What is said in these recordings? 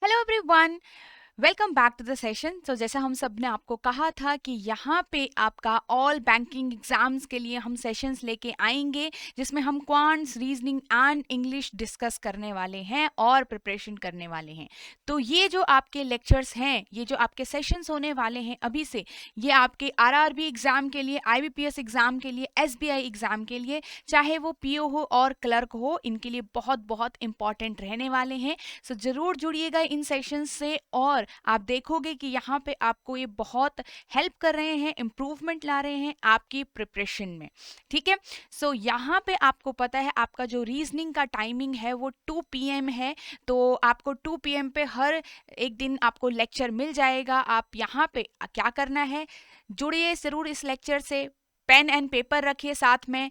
Hello everyone, welcome back to the session. तो जैसा हम सब ने आपको कहा था कि यहाँ पे आपका ऑल बैंकिंग एग्जाम्स के लिए हम सेशंस लेके आएंगे जिसमें हम quants, reasoning and English discuss करने वाले हैं और प्रिपरेशन करने वाले हैं। तो ये जो आपके लेक्चर्स हैं, ये जो आपके सेशंस होने वाले हैं अभी से, ये आपके आरआरबी एग्जाम के लिए, आईबीपीएस एग्जाम के लिए, एसबीआई एग्जाम के लिए, चाहे वो पीओ हो और क्लर्क हो, इनके लिए बहुत बहुत इंपॉर्टेंट रहने वाले हैं। सो जरूर जुड़िएगा इन सेशंस से और आप देखोगे कि यहाँ पे आपको ये बहुत हेल्प कर रहे हैं, इम्प्रूवमेंट ला रहे हैं आपकी प्रिपरेशन में। ठीक है, सो यहाँ पे आपको पता है आपका जो रीजनिंग का टाइमिंग है वो 2 PM है। तो आपको 2 PM पे हर एक दिन आपको लेक्चर मिल जाएगा। आप यहाँ पे क्या करना है, जुड़िए जरूर इस लेक्चर से, पेन एंड पेपर रखिए साथ में,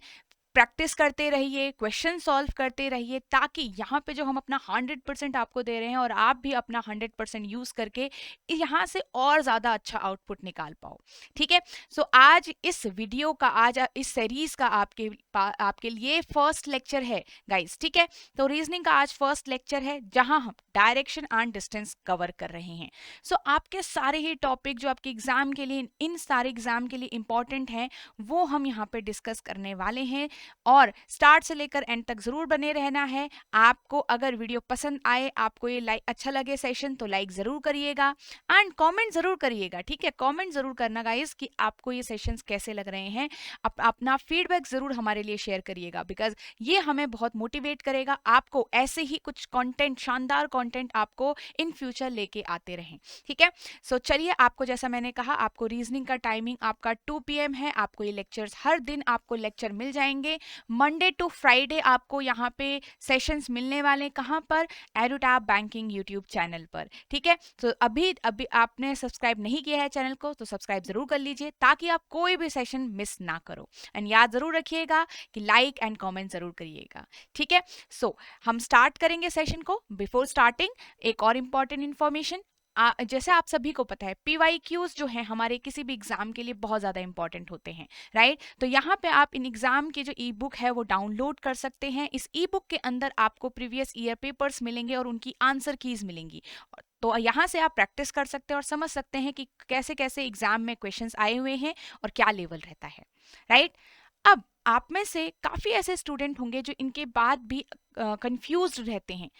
प्रैक्टिस करते रहिए, क्वेश्चन सॉल्व करते रहिए, ताकि यहाँ पे जो हम अपना 100% आपको दे रहे हैं और आप भी अपना 100% यूज करके यहाँ से और ज़्यादा अच्छा आउटपुट निकाल पाओ। ठीक है, सो आज इस वीडियो का, आज इस सीरीज का आपके लिए फर्स्ट लेक्चर है गाइस। ठीक है, तो रीजनिंग का आज फर्स्ट लेक्चर है जहाँ हम डायरेक्शन एंड डिस्टेंस कवर कर रहे हैं। सो आपके सारे ही टॉपिक जो आपके एग्जाम के लिए, इन सारे एग्जाम के लिए इंपॉर्टेंट हैं, वो हम यहाँ पे डिस्कस करने वाले हैं और स्टार्ट से लेकर एंड तक जरूर बने रहना है। आपको अगर वीडियो पसंद आए, आपको ये लाइक अच्छा लगे सेशन, तो लाइक जरूर करिएगा एंड कमेंट जरूर करिएगा। ठीक है, कमेंट जरूर करना गाइस कि आपको ये सेशंस कैसे लग रहे हैं। अपना फीडबैक जरूर हमारे लिए शेयर करिएगा, बिकॉज ये हमें बहुत मोटिवेट करेगा आपको ऐसे ही कुछ कंटेंट, शानदार कंटेंट आपको इन फ्यूचर लेके आते रहें। ठीक है, सो चलिए, आपको जैसा मैंने कहा, आपको रीजनिंग का टाइमिंग आपका 2 PM है। आपको ये लेक्चर्स हर दिन आपको लेक्चर मिल जाएंगे, मंडे टू फ्राइडे आपको यहाँ पे सेशंस मिलने वाले। कहाँ पर? एडुटैप बैंकिंग यूट्यूब चैनल पर। ठीक है, तो अभी अभी आपने सब्सक्राइब नहीं किया है चैनल को तो सब्सक्राइब जरूर कर लीजिए, ताकि आप कोई भी सेशन मिस ना करो। एंड याद जरूर रखिएगा कि लाइक एंड कमेंट जरूर करिएगा। ठीक है, सो हम स्टार्ट करेंगे सेशन को। बिफोर स्टार्टिंग एक और इम्पॉर्टेंट इन्फॉर्मेशन, जैसे आप सभी को पता है PYQs जो है हमारे किसी भी एग्जाम के लिए बहुत ज़्यादा इंपॉर्टेंट होते हैं, राइट। तो यहाँ पे आप इन एग्जाम के जो ई बुक है वो डाउनलोड कर सकते हैं। इस ई बुक के अंदर आपको प्रीवियस ईयर पेपर्स मिलेंगे और उनकी आंसर कीज मिलेंगी। तो यहाँ से आप प्रैक्टिस कर सकते हैं और समझ सकते हैं कि कैसे कैसे एग्जाम में क्वेश्चंस आए हुए हैं और क्या लेवल रहता है, राइट। अब आप में से काफ़ी ऐसे स्टूडेंट होंगे जो इनके बाद भी कंफ्यूज रहते हैं।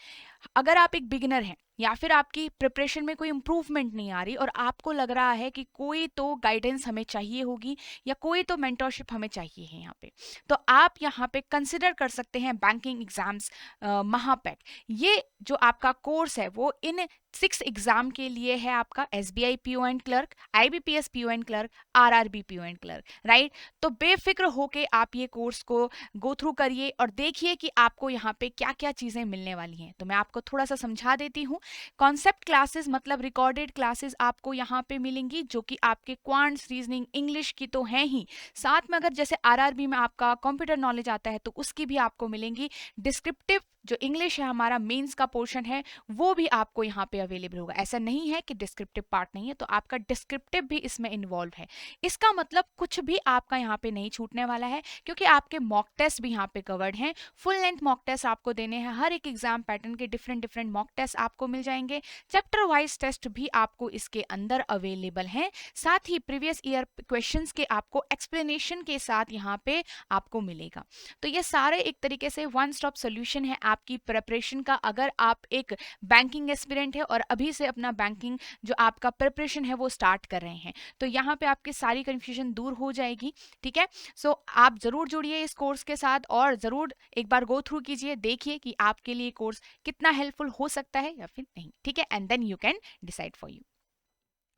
अगर आप एक बिगिनर हैं या फिर आपकी प्रिपरेशन में कोई इम्प्रूवमेंट नहीं आ रही और आपको लग रहा है कि कोई तो गाइडेंस हमें चाहिए होगी या कोई तो मेंटरशिप हमें चाहिए है यहाँ पे, तो आप यहाँ पे कंसिडर कर सकते हैं बैंकिंग एग्जाम्स महापैक। ये जो आपका कोर्स है वो इन 6 एग्जाम के लिए है, आपका SBI PO and clerk, IBPS PO and clerk, RRB PO and clerk, right. तो बेफिक्र होके आप ये कोर्स को गो थ्रू करिए और देखिए कि आपको यहाँ पे क्या क्या चीज़ें मिलने वाली हैं। तो मैं आपको थोड़ा सा समझा देती हूँ। कॉन्सेप्ट क्लासेस मतलब रिकॉर्डेड क्लासेस आपको यहाँ पे मिलेंगी, जो कि आपके क्वांट्स, रीजनिंग, इंग्लिश की तो हैं ही, साथ में अगर जैसे RRB में आपका कंप्यूटर नॉलेज आता है तो उसकी भी आपको मिलेंगी। डिस्क्रिप्टिव जो इंग्लिश है, हमारा मेंस का पोर्शन है, वो भी आपको यहाँ पे अवेलेबल होगा। ऐसा नहीं है कि डिस्क्रिप्टिव पार्ट नहीं है, तो आपका डिस्क्रिप्टिव भी इसमें इन्वॉल्व है। इसका मतलब कुछ भी आपका यहाँ पे नहीं छूटने वाला है, क्योंकि आपके मॉक टेस्ट भी यहाँ पे कवर्ड हैं। फुल लेंथ मॉक टेस्ट आपको देने हैं, हर एक एग्जाम पैटर्न के डिफरेंट डिफरेंट मॉक टेस्ट आपको मिल जाएंगे। चैप्टर वाइज टेस्ट भी आपको इसके अंदर अवेलेबल हैं। साथ ही प्रीवियस ईयर क्वेश्चंस के आपको एक्सप्लेनेशन के साथ यहाँ पे आपको मिलेगा। तो ये सारे एक तरीके से वन स्टॉप सोल्यूशन है आपकी प्रिपरेशन का। अगर आप एक बैंकिंग एस्पिरेंट है और अभी से अपना बैंकिंग जो आपका प्रिपरेशन है वो स्टार्ट कर रहे हैं, तो यहाँ पे आपकी सारी कंफ्यूजन दूर हो जाएगी। ठीक है, सो आप जरूर जुड़िए इस कोर्स के साथ और जरूर एक बार गो थ्रू कीजिए, देखिए कि आपके लिए कोर्स कितना हेल्पफुल हो सकता है या फिर नहीं। ठीक है, and then you can decide for you.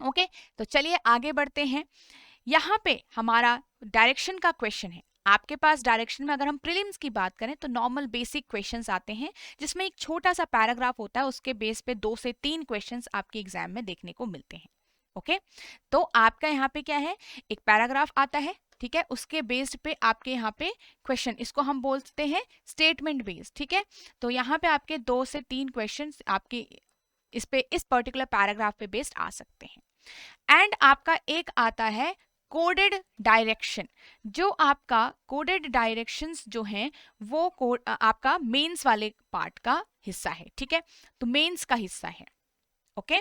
Okay, तो चलिए आगे बढ़ते हैं। यहाँ पे हमारा डायरेक्शन का क्वेश्चन है। आपके पास डायरेक्शन में अगर हम प्रीलिम्स की बात करें तो नॉर्मल बेसिक क्वेश्चंस आते हैं, जिसमें एक छोटा सा पैराग्राफ होता है, उसके बेस पे 2 से 3 क्वेश्चंस आपके एग्जाम में देखने को मिलते हैं। ओके, तो आपका यहाँ पे क्या है, एक पैराग्राफ आता है, ठीक है, उसके बेस्ड पे आपके यहाँ पे क्वेश्चन, इसको हम बोलते हैं स्टेटमेंट बेस्ड। ठीक है, तो यहाँ पे आपके 2 से 3 क्वेश्चन आपके इस पर्टिकुलर पैराग्राफ पे बेस्ड आ सकते हैं। एंड आपका एक आता है कोडेड डायरेक्शन। जो आपका कोडेड डायरेक्शंस जो हैं वो आपका मेंस वाले पार्ट का हिस्सा है। ठीक है, तो मेंस का हिस्सा है। ओके।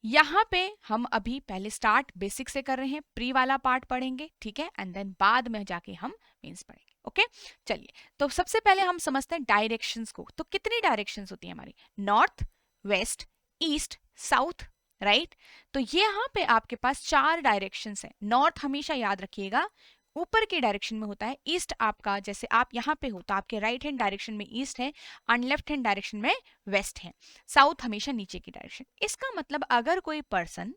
यहाँ पे हम अभी पहले स्टार्ट बेसिक से कर रहे हैं, प्री वाला पार्ट पढ़ेंगे, ठीक है, एंड देन बाद में जाके हम मेंस पढ़ेंगे। ओके चलिए, तो सबसे पहले हम समझते हैं डायरेक्शंस को। तो कितनी डायरेक्शंस होती है हमारी? North, west, east, south, right. तो ये यहाँ पे आपके पास 4 डायरेक्शंस हैं। नॉर्थ हमेशा याद रखिएगा ऊपर के डायरेक्शन में होता है, ईस्ट आपका, जैसे आप यहाँ पे हो तो आपके राइट हैंड डायरेक्शन में ईस्ट है एंड लेफ्ट हैंड डायरेक्शन में वेस्ट है। साउथ हमेशा नीचे की डायरेक्शन। इसका मतलब अगर कोई पर्सन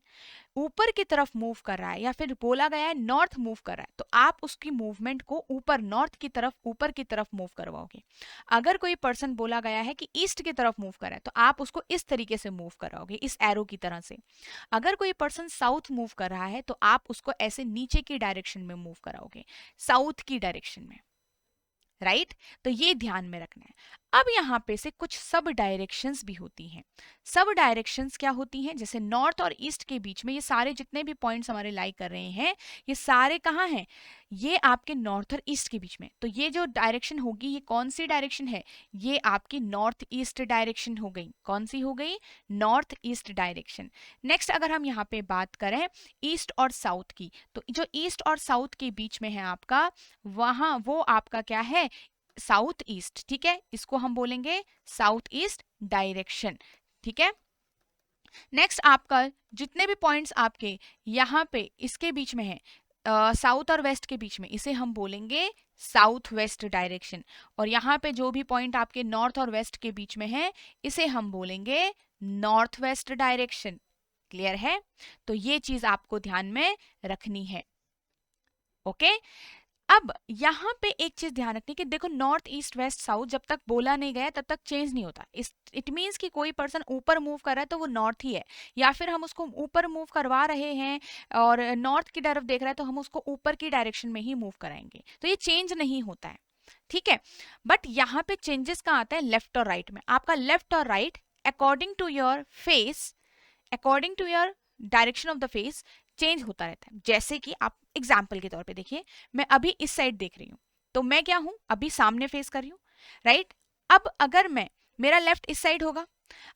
ऊपर की तरफ मूव कर रहा है या फिर बोला गया है नॉर्थ मूव कर रहा है, तो आप उसकी मूवमेंट को ऊपर नॉर्थ की तरफ, ऊपर की तरफ मूव करवाओगे। अगर कोई पर्सन बोला गया है कि ईस्ट की तरफ मूव कर रहा है, तो आप उसको इस तरीके से मूव कराओगे, इस एरो की तरह से। अगर कोई पर्सन साउथ मूव कर रहा है, तो आप उसको ऐसे नीचे की डायरेक्शन में मूव कराओगे, साउथ की डायरेक्शन में, राइट। तो ये ध्यान में रखना है। अब यहाँ पे से कुछ सब डायरेक्शंस भी होती हैं। सब डायरेक्शंस क्या होती हैं? जैसे नॉर्थ और ईस्ट के बीच में ये सारे जितने भी पॉइंट्स हमारे लाई कर रहे हैं, ये सारे कहाँ हैं? ये आपके नॉर्थ और ईस्ट के बीच में। तो ये जो डायरेक्शन होगी, ये कौन सी डायरेक्शन है? ये आपकी नॉर्थ ईस्ट डायरेक्शन हो गई। कौन सी हो गई? North east direction. नेक्स्ट अगर हम यहाँ पे बात करें ईस्ट और साउथ की, तो जो ईस्ट और साउथ के बीच में है आपका, वहां वो आपका क्या है? साउथ ईस्ट, ठीक है, इसको हम बोलेंगे साउथ ईस्ट डायरेक्शन, ठीक है। नेक्स्ट आपका जितने भी पॉइंट्स आपके यहाँ पे इसके बीच में है, साउथ और वेस्ट के बीच में, इसे हम बोलेंगे साउथ वेस्ट डायरेक्शन। और यहाँ पे जो भी पॉइंट आपके नॉर्थ और वेस्ट के बीच में है, इसे हम बोलेंगे नॉर्थ वेस्ट डायरेक्शन। क्लियर है? तो ये चीज आपको ध्यान में रखनी है। ओके अब यहाँ पे एक चीज ध्यान रखनी कि देखो, नॉर्थ ईस्ट वेस्ट साउथ जब तक बोला नहीं गया तब तक चेंज नहीं होता। इट मीन्स कि कोई पर्सन ऊपर मूव कर रहा है तो वो नॉर्थ ही है, या फिर हम उसको ऊपर मूव करवा रहे हैं और नॉर्थ की तरफ देख रहा है तो हम उसको ऊपर की डायरेक्शन में ही मूव कराएंगे, तो ये चेंज नहीं होता है, ठीक है। बट यहाँ पे चेंजेस कहाँ आता है? लेफ्ट और राइट में। आपका लेफ्ट और right according to your face, according to your direction of the face change होता रहता है। जैसे कि आप एग्जाम्पल के तौर पे देखिए, मैं अभी इस साइड देख रही हूँ, तो मैं क्या हूं? अभी सामने फेस कर रही हूँ, राइट। अब अगर मैं, मेरा लेफ्ट इस साइड होगा,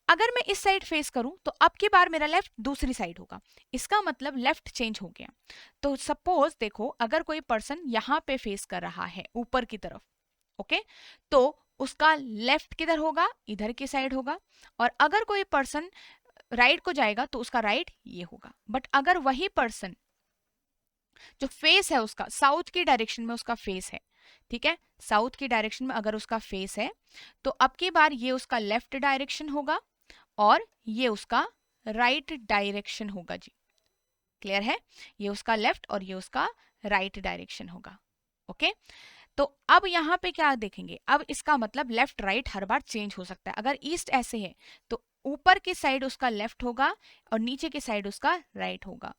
अगर मैं इस साइड फेस करूं तो अब की बार मेरा लेफ्ट दूसरी साइड होगा। इसका मतलब लेफ्ट चेंज हो गया। तो सपोज देखो, अगर कोई पर्सन यहाँ पे फेस कर रहा है ऊपर की तरफ, ओके, तो उसका लेफ्ट किधर होगा? इधर की साइड होगा। और अगर कोई पर्सन राइट को जाएगा तो उसका राइट ये होगा। बट अगर वही पर्सन जो फेस है उसका साउथ की डायरेक्शन में, उसका फेस है, ठीक है, साउथ की डायरेक्शन में अगर उसका फेस है, तो अब की बार ये उसका लेफ्ट डायरेक्शन होगा और ये उसका राइट डायरेक्शन होगा जी। क्लियर है? ये उसका लेफ्ट और ये उसका राइट डायरेक्शन होगा। ओके तो अब यहाँ पे क्या देखेंगे? अब इसका मतलब लेफ्ट राइट हर बार चेंज हो सकता है। अगर ईस्ट ऐसे है तो ऊपर की साइड उसका लेफ्ट होगा और नीचे की साइड उसका राइट होगा।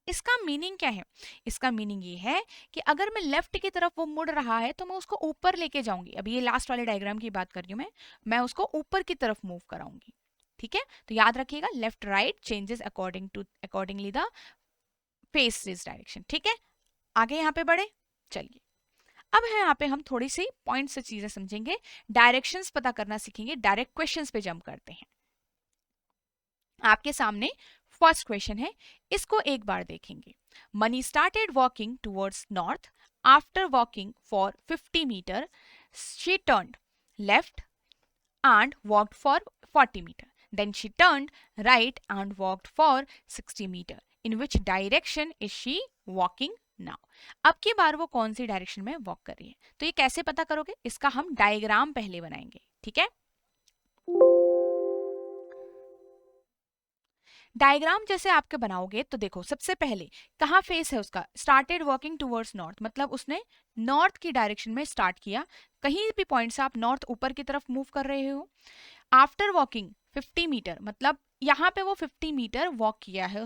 इसका मीनिंग क्या है? इसका मीनिंग ये है कि अगर मैं लेफ्ट की तरफ वो मुड़ रहा है तो मैं उसको ऊपर लेके जाऊंगी। अभी ये लास्ट वाले डायग्राम की बात कर रही हूँ मैं उसको ऊपर की तरफ मूव कराऊंगी, ठीक है। तो याद रखिएगा, left right changes accordingly the face direction, ठीक है। आगे यहाँ पे बढ़े, चलिए। अब है यहाँ पे हम थोड़ी सी पॉइंट से चीजें समझेंगे, डायरेक्शंस पता करना सीखेंगे, डायरेक्ट क्वेश्चंस पे जंप करते हैं। आपके सामने फर्स्ट क्वेश्चन है, इसको एक बार देखेंगे। Mani started walking towards north after walking for 50 metre she turned left and walked for 40 meter. Then she turned right and walked for 60 meter. In which direction is she walking now? अब की बार वो कौन सी direction में walk कर रही है? तो ये कैसे पता करोगे? इसका हम डायग्राम पहले बनाएंगे, ठीक है। डायग्राम जैसे आपके बनाओगे तो देखो, सबसे पहले कहाँ फेस है उसका? स्टार्टेड वॉकिंग टुवर्ड्स नॉर्थ, मतलब उसने नॉर्थ की डायरेक्शन में स्टार्ट किया। कहीं भी पॉइंट से आप नॉर्थ ऊपर की तरफ मूव कर रहे हो। आफ्टर वॉकिंग 50 मीटर, मतलब यहाँ पे वो 50 मीटर वॉक किया है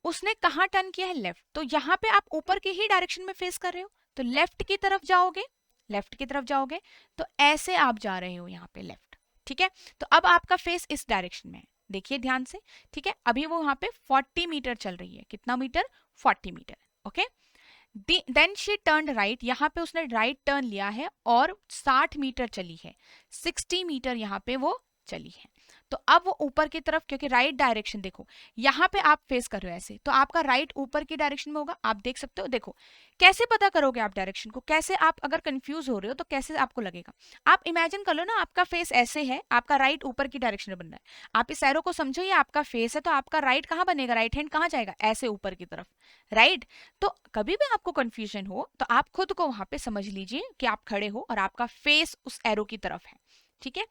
उसने कहाँ टर्न किया है? लेफ्ट। तो यहाँ पे आप ऊपर की ही डायरेक्शन में फेस कर रहे हो, तो लेफ्ट की तरफ जाओगे, लेफ्ट की तरफ जाओगे तो ऐसे आप जा रहे हो यहाँ पे लेफ्ट, ठीक है। तो अब आपका फेस इस डायरेक्शन में है, देखिए ध्यान से, ठीक है। अभी वो वहां पे 40 मीटर चल रही है। कितना metre? 40 metre, okay. Then she turn right, यहाँ पे उसने राइट टर्न लिया है और 60 मीटर चली है, 60 मीटर यहाँ पे वो चली है। तो अब वो ऊपर की तरफ, क्योंकि राइट डायरेक्शन देखो यहाँ पे आप फेस कर रहे हो ऐसे, तो आपका राइट ऊपर की डायरेक्शन में होगा। आप देख सकते हो, देखो कैसे पता करोगे आप डायरेक्शन को, कैसे आप अगर कंफ्यूज हो रहे हो तो कैसे आपको लगेगा। आप इमेजिन कर लो ना, आपका फेस ऐसे है, आपका राइट ऊपर की डायरेक्शन में बन रहा है, आप इस एरो को समझो, ये आपका फेस है, तो आपका राइट कहाँ बनेगा, राइट हैंड कहाँ जाएगा, ऐसे ऊपर की तरफ, राइट। तो कभी भी आपको कंफ्यूजन हो तो आप खुद को वहां पे समझ लीजिए कि आप खड़े हो और आपका फेस उस एरो की तरफ है, ठीक है।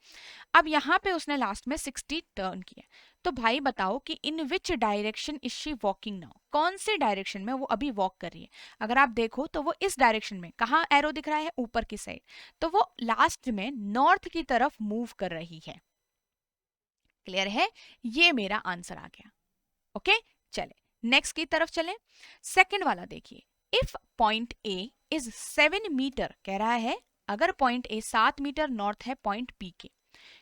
अब यहाँ पे उसने लास्ट में 60 टर्न किया, तो भाई बताओ कि in which direction is she walking now, कौन से डायरेक्शन में वो अभी वॉक कर रही है। अगर आप देखो तो वो इस डायरेक्शन में, कहाँ एरो दिख रहा है, ऊपर की साइड, तो वो लास्ट में नॉर्थ की तरफ मूव कर रही है। क्लियर है, ये मेरा आंसर आ गया। ओके, चले नेक्स्ट की तरफ चले। सेकंड वाला देखिए, if point A is 7 metre, कह रहा है अगर पॉइंट ए 7 मीटर नॉर्थ है पॉइंट बी के,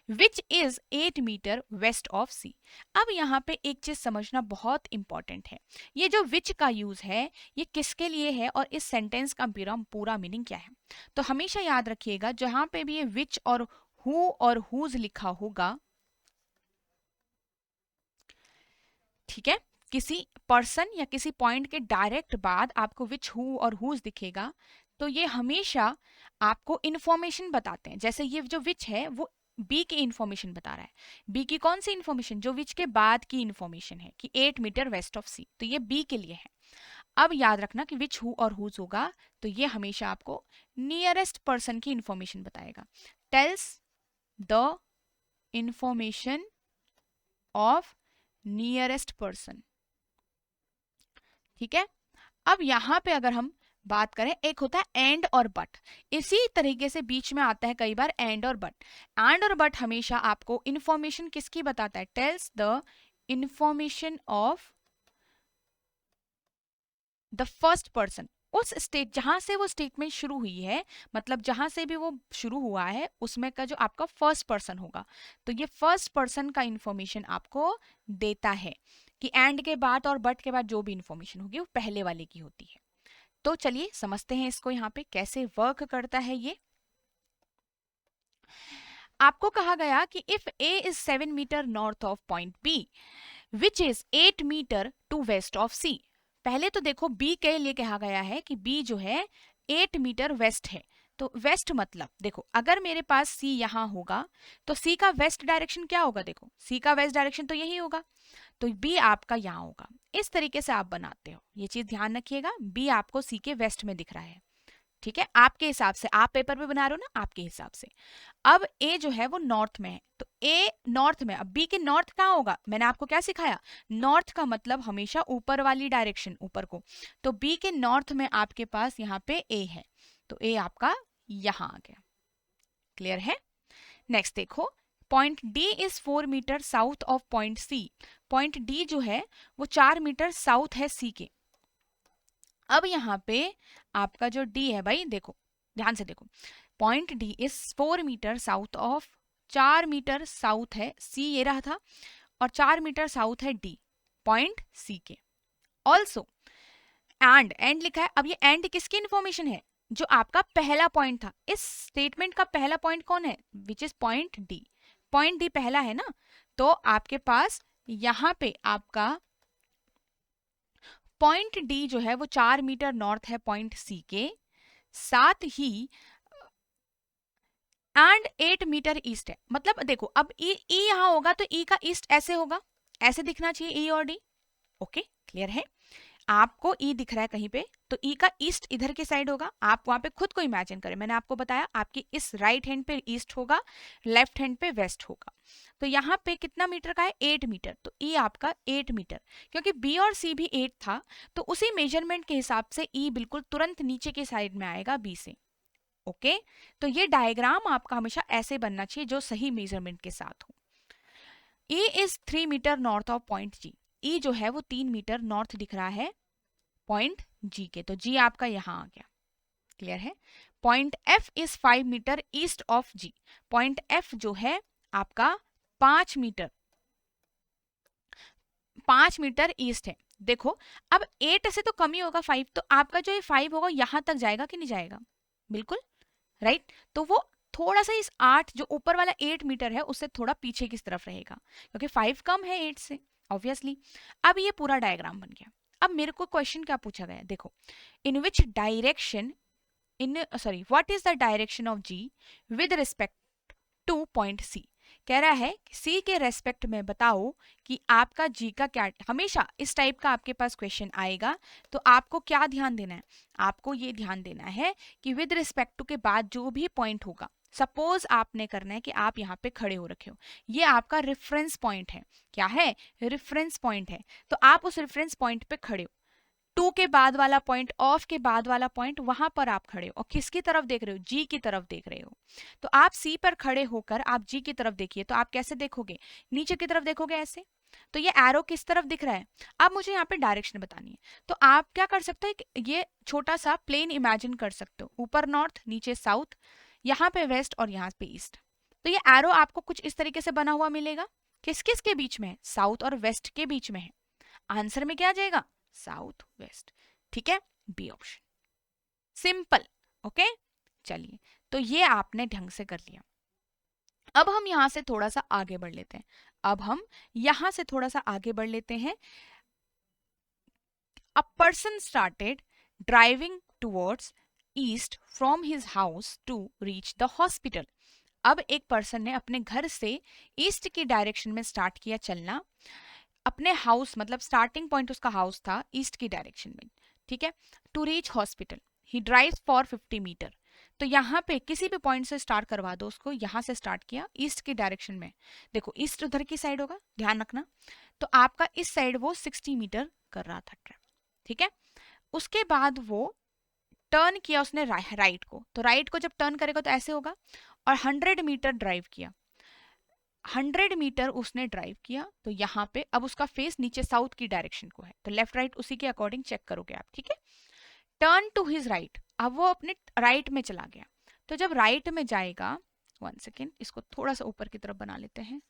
which is 8 metre west of C. अब यहाँ पे एक चीज समझना बहुत इंपॉर्टेंट है, ये जो विच का यूज है ये किसके लिए है और इस सेंटेंस का पूरा मीनिंग क्या है। तो हमेशा याद रखिएगा जहां पे भी ये विच और हु और हुज लिखा होगा, ठीक है, किसी पर्सन या किसी पॉइंट के डायरेक्ट बाद आपको विच हु और हुज दिखेगा, तो ये हमेशा आपको इंफॉर्मेशन बताते हैं। जैसे ये जो विच है वो बी की इंफॉर्मेशन बता रहा है, बी की कौन सी इंफॉर्मेशन, जो विच के बाद की इंफॉर्मेशन है कि 8 मीटर वेस्ट ऑफ सी, तो ये बी के लिए है। अब याद रखना कि विच हु और हुज होगा तो ये हमेशा आपको नियरेस्ट पर्सन की इंफॉर्मेशन बताएगा, tells the information of nearest person, ठीक है। अब यहाँ पे अगर हम बात करें, एक होता है एंड और बट, इसी तरीके से बीच में आता है कई बार एंड और बट। एंड और बट हमेशा आपको इंफॉर्मेशन किसकी बताता है, tells the information of the first person, उस स्टेट जहां से वो स्टेटमेंट शुरू हुई है, मतलब जहां से भी वो शुरू हुआ है उसमें का जो आपका फर्स्ट पर्सन होगा, तो ये फर्स्ट पर्सन का इंफॉर्मेशन आपको देता है कि एंड के बाद और बट के बाद जो भी इंफॉर्मेशन होगी वो पहले वाले की होती है। तो चलिए समझते हैं इसको यहाँ पे कैसे वर्क करता है ये। आपको कहा गया कि if A is 7 metre north of point B which is 8 metre to west of C. पहले तो देखो बी के लिए कहा गया है कि बी जो है 8 मीटर वेस्ट है, तो वेस्ट मतलब देखो अगर मेरे पास सी यहाँ होगा तो सी का वेस्ट डायरेक्शन क्या होगा, देखो सी का वेस्ट डायरेक्शन तो यही होगा, तो बी आपका यहाँ होगा। इस तरीके से आप बनाते हो, ये चीज ध्यान रखिएगा, बी आपको सी के वेस्ट में दिख रहा है, ठीक है, आपके हिसाब से, आप पेपर पे बना रहे हो ना आपके हिसाब से। अब ए जो है वो नॉर्थ में है, तो ए नॉर्थ में, अब बी के नॉर्थ कहाँ होगा, मैंने आपको क्या सिखाया, नॉर्थ का मतलब हमेशा ऊपर वाली डायरेक्शन, ऊपर को, तो बी के नॉर्थ में आपके पास यहाँ पे ए है, तो ए आपका यहाँ आ गया। क्लियर है, नेक्स्ट देखो, point D is 4 metre south of point C. Point D जो है वो 4 मीटर साउथ है सी के। अब यहाँ पे आपका जो डी है भाई, देखो ध्यान से देखो, point D is 4 metre south of, 4 metre south है सी, ये रहा था, और 4 मीटर साउथ है डी पॉइंट सी के। ऑल्सो एंड लिखा है, अब ये एंड किसकी इंफॉर्मेशन है, जो आपका पहला पॉइंट था, इस स्टेटमेंट का पहला पॉइंट कौन है, which is point D, point D पहला है ना, तो आपके पास यहाँ पे आपका पॉइंट डी जो है वो 4 मीटर नॉर्थ है पॉइंट सी के, साथ ही एंड 8 मीटर ईस्ट है। मतलब देखो अब ई यहां होगा तो ई का ईस्ट ऐसे होगा, ऐसे दिखना चाहिए ई और डी। ओके, क्लियर है, आपको ई दिख रहा है कहीं पे तो ई का ईस्ट इधर की साइड होगा, आप वहां पे खुद को इमेजिन करें, मैंने आपको बताया आपकी इस राइट हैंड पे ईस्ट होगा, लेफ्ट हैंड पे वेस्ट होगा, तो यहाँ पे कितना मीटर का है 8 मीटर, तो ई आपका 8 मीटर, क्योंकि बी और सी भी 8 था तो उसी मेजरमेंट के हिसाब से ई बिल्कुल तुरंत नीचे की साइड में आएगा बी से। ओके, तो ये डायग्राम आपका हमेशा ऐसे बनना चाहिए जो सही मेजरमेंट के साथ हो। E is 3 metre north of point G, E जो है वो 3 मीटर नॉर्थ दिख रहा है पॉइंट जी के, तो जी आपका यहां आ गया। क्लियर है, point F is 5 metre east of G, point F जो है आपका 5 मीटर ईस्ट है। देखो अब 8 से तो कम ही होगा 5, तो आपका जो ये 5 होगा यहां तक जाएगा कि नहीं जाएगा, बिल्कुल राइट, तो वो थोड़ा सा इस 8 जो ऊपर वाला 8 मीटर है उससे थोड़ा पीछे की तरफ रहेगा, क्योंकि 5 कम है 8 से ऑब्वियसली। अब ये पूरा डायग्राम बन गया। अब मेरे को क्वेश्चन क्या पूछा गया है, देखो, in which direction in sorry what is the direction of G with respect to point C. कह रहा है कि सी के रेस्पेक्ट में बताओ कि आपका जी का क्या, हमेशा इस टाइप का आपके पास क्वेश्चन आएगा तो आपको क्या ध्यान देना है, आपको ये ध्यान देना है कि विद रिस्पेक्ट टू के बाद जो भी पॉइंट होगा, सपोज आपने करना है कि आप यहाँ पे खड़े हो रखे हो, ये आपका रेफरेंस पॉइंट है। क्या है? रेफरेंस पॉइंट है। तो आप उस रेफरेंस पॉइंट पे खड़े हो, टू के बाद वाला पॉइंट, ऑफ के बाद वाला पॉइंट, वहां पर आप खड़े हो और किसकी तरफ देख रहे हो? जी की तरफ देख रहे हो। तो आप सी पर खड़े होकर आप जी की तरफ देखिए, तो आप कैसे देखोगे? नीचे की तरफ देखोगे ऐसे। तो ये एरो किस तरफ दिख रहा है? अब मुझे यहाँ पे डायरेक्शन बतानी है, तो आप क्या कर सकते हो, ये छोटा सा प्लेन इमेजिन कर सकते हो, ऊपर नॉर्थ नीचे साउथ, यहाँ पे वेस्ट और यहाँ पे ईस्ट। तो ये एरो आपको कुछ इस तरीके से बना हुआ मिलेगा। किस किस के बीच में है? साउथ और वेस्ट के बीच में है। आंसर में क्या आ जाएगा? South west. ठीक है, बी ऑप्शन। सिंपल। ओके, चलिए, तो ये आपने ढंग से कर लिया। अब हम यहां से थोड़ा सा आगे बढ़ लेते हैं। अब हम यहां से थोड़ा सा आगे बढ़ लेते हैं। A person started driving towards east from his house to reach the hospital. अब एक पर्सन ने अपने घर से ईस्ट की डायरेक्शन में स्टार्ट किया चलना, अपने हाउस मतलब स्टार्टिंग पॉइंट उसका हाउस था ईस्ट की डायरेक्शन में। ठीक है, to reach hospital he drive for 50 metre. तो यहाँ पे किसी भी पॉइंट से स्टार्ट करवा दो उसको, यहाँ से स्टार्ट किया ईस्ट की डायरेक्शन में, देखो ईस्ट उधर की साइड होगा, ध्यान रखना। तो आपका इस साइड वो 60 मीटर कर रहा था ट्रैवल। ठीक है, उसके बाद वो टर्न किया उसने राइट को, तो राइट को जब टर्न करेगा तो ऐसे होगा, और 100 मीटर ड्राइव किया। 100 मीटर उसने ड्राइव किया, तो यहाँ पे अब उसका फेस नीचे साउथ की डायरेक्शन को है, तो लेफ्ट राइट उसी के अकॉर्डिंग चेक करोगे आप। ठीक है, टर्न टू हिज राइट, अब वो अपने राइट में चला गया। तो जब राइट में जाएगा, 1 सेकेंड, इसको थोड़ा सा ऊपर की तरफ बना लेते हैं।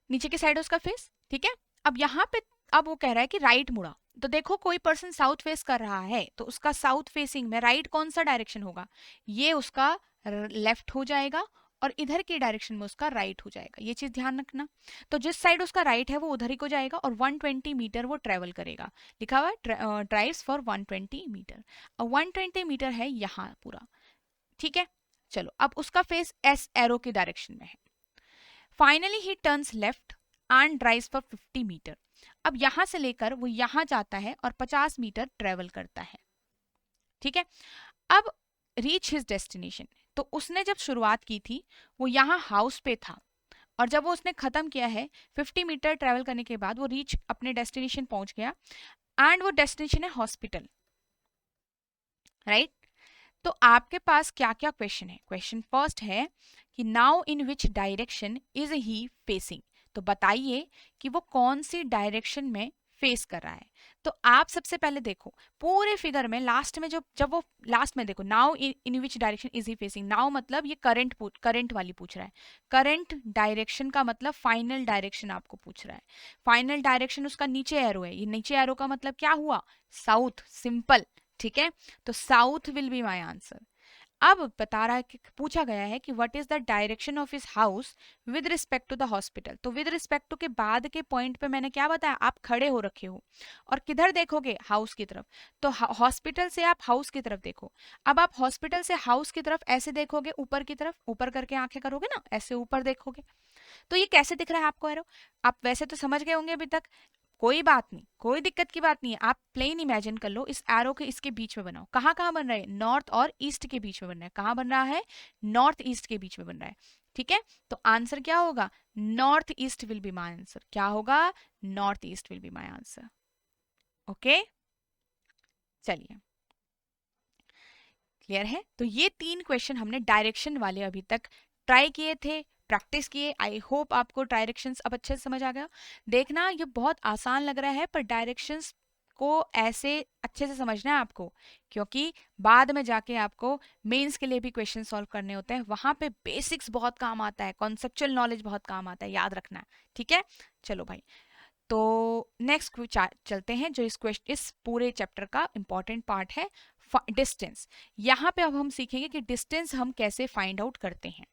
नीचे की साइड उसका फेस। ठीक है, अब यहाँ पे अब वो कह रहा है कि राइट मुड़ा, तो देखो कोई पर्सन साउथ फेस कर रहा है तो उसका साउथ फेसिंग में राइट कौन सा डायरेक्शन होगा? ये उसका लेफ्ट हो जाएगा, और इधर की डायरेक्शन में उसका राइट हो जाएगा। ये चीज ध्यान रखना। तो जिस साइड उसका राइट है वो उधर ही को जाएगा, और 120 मीटर वो ट्रेवल करेगा। लिखा हुआ है ड्राइव्स फॉर 120 मीटर, और 120 मीटर है यहाँ पूरा। ठीक है, चलो, अब उसका फेस एस एरो की डायरेक्शन में है। Finally he turns left and drives for 50 metre. अब यहां से लेकर वो यहां जाता है और 50 मीटर ट्रेवल करता है। ठीक है, अब रीच हिज डेस्टिनेशन, तो उसने जब शुरुआत की थी वो यहाँ हाउस पे था, और जब वो उसने खत्म किया है 50 मीटर ट्रेवल करने के बाद वो रीच अपने डेस्टिनेशन पहुंच गया, एंड वो डेस्टिनेशन है हॉस्पिटल। राइट, तो आपके पास क्या क्या क्वेश्चन है? क्वेश्चन फर्स्ट है कि now in which direction is he facing. तो बताइए कि वो कौन सी डायरेक्शन में फेस कर रहा है। तो आप सबसे पहले देखो पूरे फिगर में लास्ट में, जब वो लास्ट में देखो, now in which direction is he facing, now मतलब ये करंट वाली पूछ रहा है। करंट डायरेक्शन का मतलब फाइनल डायरेक्शन आपको पूछ रहा है। फाइनल डायरेक्शन उसका नीचे एरो है, ये नीचे एरो का मतलब क्या हुआ? South, simple. ठीक है, तो south will be my answer. अब बता रहा है कि पूछा गया है कि what is the direction of his house with respect to the hospital. तो विद रिस्पेक्ट टू के बाद के पॉइंट पे मैंने क्या बताया? आप खड़े हो रखे हो और किधर देखोगे? हाउस की तरफ। तो हॉस्पिटल से आप हाउस की तरफ देखो। अब आप हॉस्पिटल से हाउस की तरफ ऐसे देखोगे, ऊपर की तरफ, ऊपर करके आंखें करोगे ना, ऐसे ऊपर देखोगे। तो ये कैसे दिख रहा है आपको एरो? आप वैसे तो समझ गए होंगे अभी तक, कोई बात नहीं, कोई दिक्कत की बात नहीं है। आप प्लेन इमेजिन कर लो, इस एरो के इसके बीच में बनाओ। कहाँ कहाँ बन रहा है? नॉर्थ और ईस्ट के बीच में बन रहा है। कहाँ बन रहा है? नॉर्थ ईस्ट के बीच में बन रहा है। ठीक है, तो आंसर क्या होगा? North east will be my answer. क्या होगा? North east will be my answer. Okay, चलिए, क्लियर है? तो ये 3 क्वेश्चन हमने डायरेक्शन वाले अभी तक ट्राई किए थे, प्रैक्टिस किए। आई होप आपको डायरेक्शंस अब अच्छे से समझ आ गया। देखना, ये बहुत आसान लग रहा है पर डायरेक्शंस को ऐसे अच्छे से समझना है आपको, क्योंकि बाद में जाके आपको मेंस के लिए भी क्वेश्चन सॉल्व करने होते हैं, वहां पे बेसिक्स बहुत काम आता है, कॉन्सेप्चुअल नॉलेज बहुत काम आता है, याद रखना है। ठीक है, चलो भाई, तो नेक्स्ट चलते हैं, जो इस पूरे चैप्टर का इंपॉर्टेंट पार्ट है, डिस्टेंस। यहाँ पे अब हम सीखेंगे कि डिस्टेंस हम कैसे फाइंड आउट करते हैं।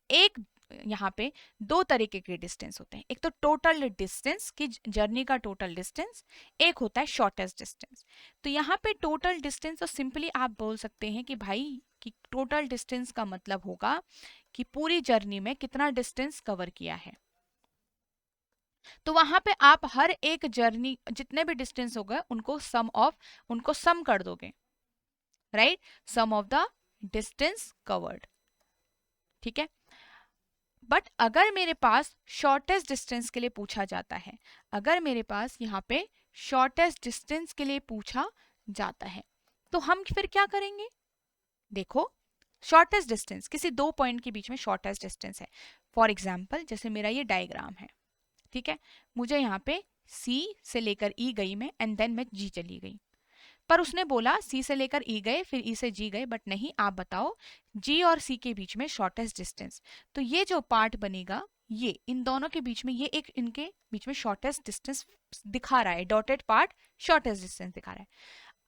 एक यहाँ पे दो तरीके के डिस्टेंस होते हैं, एक तो टोटल डिस्टेंस की जर्नी का टोटल डिस्टेंस, एक होता है शॉर्टेस्ट डिस्टेंस। तो यहाँ पे टोटल डिस्टेंस तो सिंपली आप बोल सकते हैं कि भाई कि टोटल डिस्टेंस का मतलब होगा कि पूरी जर्नी में कितना डिस्टेंस कवर किया है। तो वहां पे आप हर एक जर्नी जितने भी डिस्टेंस हो गए उनको सम कर दोगे, right, sum of the distance covered, ठीक है। बट अगर मेरे पास शॉर्टेस्ट डिस्टेंस के लिए पूछा जाता है, अगर मेरे पास यहाँ पे शॉर्टेस्ट डिस्टेंस के लिए पूछा जाता है, तो हम फिर क्या करेंगे? देखो, शॉर्टेस्ट डिस्टेंस किसी दो पॉइंट के बीच में शॉर्टेस्ट डिस्टेंस है। फॉर एग्जाम्पल जैसे मेरा ये डायग्राम है, ठीक है, मुझे यहाँ पे C से लेकर E गई मैं एंड देन मैं G चली गई, पर उसने बोला C से लेकर E गए फिर E से G गए, बट नहीं, आप बताओ G और C के बीच में शॉर्टेस्ट डिस्टेंस, तो ये जो पार्ट बनेगा ये इन दोनों के बीच में, ये एक इनके बीच में शॉर्टेस्ट डिस्टेंस दिखा रहा है, डॉटेड पार्ट शॉर्टेस्ट डिस्टेंस दिखा रहा है।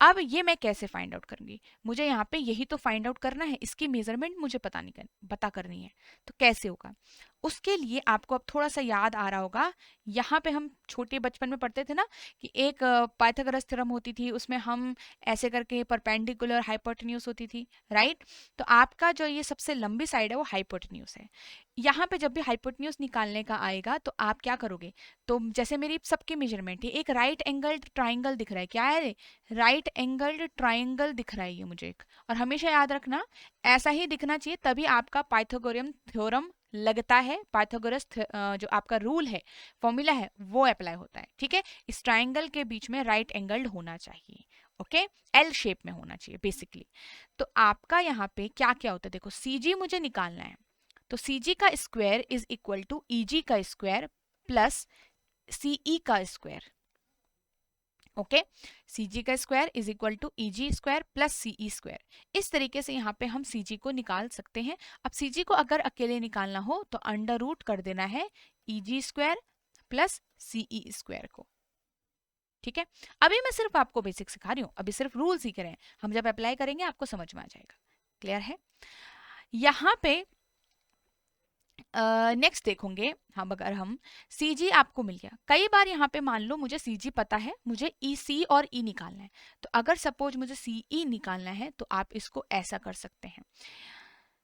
अब ये मैं कैसे फाइंड आउट करूंगी? मुझे यहाँ पे यही तो फाइंड आउट करना है, इसकी मेजरमेंट मुझे पता करनी है, तो कैसे होगा? उसके लिए आपको अब थोड़ा सा याद आ रहा होगा, यहाँ पे हम छोटे बचपन में पढ़ते थे ना कि एक पाइथागोरस थ्योरम होती थी, उसमें हम ऐसे करके परपेंडिकुलर हाइपोटेन्यूज होती थी, राइट। तो आपका जो ये सबसे लंबी साइड है वो हाइपोटेन्यूज है। यहाँ पे जब भी हाइपोटेन्यूज निकालने का आएगा तो आप क्या करोगे? तो जैसे मेरी सबकी मेजरमेंट है, एक राइट एंगल्ड ट्राइंगल दिख रहा है, क्या है? राइट एंगल्ड ट्राइंगल दिख रहा है ये मुझे एक, और हमेशा याद रखना ऐसा ही दिखना चाहिए, तभी आपका पाइथागोरियन थ्योरम लगता है, पाइथागोरस जो आपका रूल है, फॉर्मूला है, वो अप्लाई होता है, ठीक है। इस ट्राइंगल के बीच में राइट एंगल्ड होना चाहिए, ओके, एल शेप में होना चाहिए बेसिकली। तो आपका यहाँ पे क्या क्या होता है, देखो CG मुझे निकालना है, तो CG का square is equal to EG का स्क्वायर प्लस CE का स्क्वायर, ओके। CG का square is equal to EG square plus CE square. इस तरीके से यहाँ पे हम CG को निकाल सकते हैं। अब CG को अगर अकेले निकालना हो तो अंडर रूट कर देना है EG square plus CE square को, ठीक है। अभी मैं सिर्फ आपको बेसिक सिखा रही हूँ, अभी सिर्फ रूल सीख रहे हैं, हम जब अप्लाई करेंगे आपको समझ में आ जाएगा। क्लियर है? यहाँ पे नेक्स्ट देखोगे हम, अगर हम CG आपको मिल गया, कई बार यहाँ पे मान लो मुझे CG पता है, मुझे EC और E निकालना है, तो अगर सपोज मुझे CE निकालना है तो आप इसको ऐसा कर सकते हैं,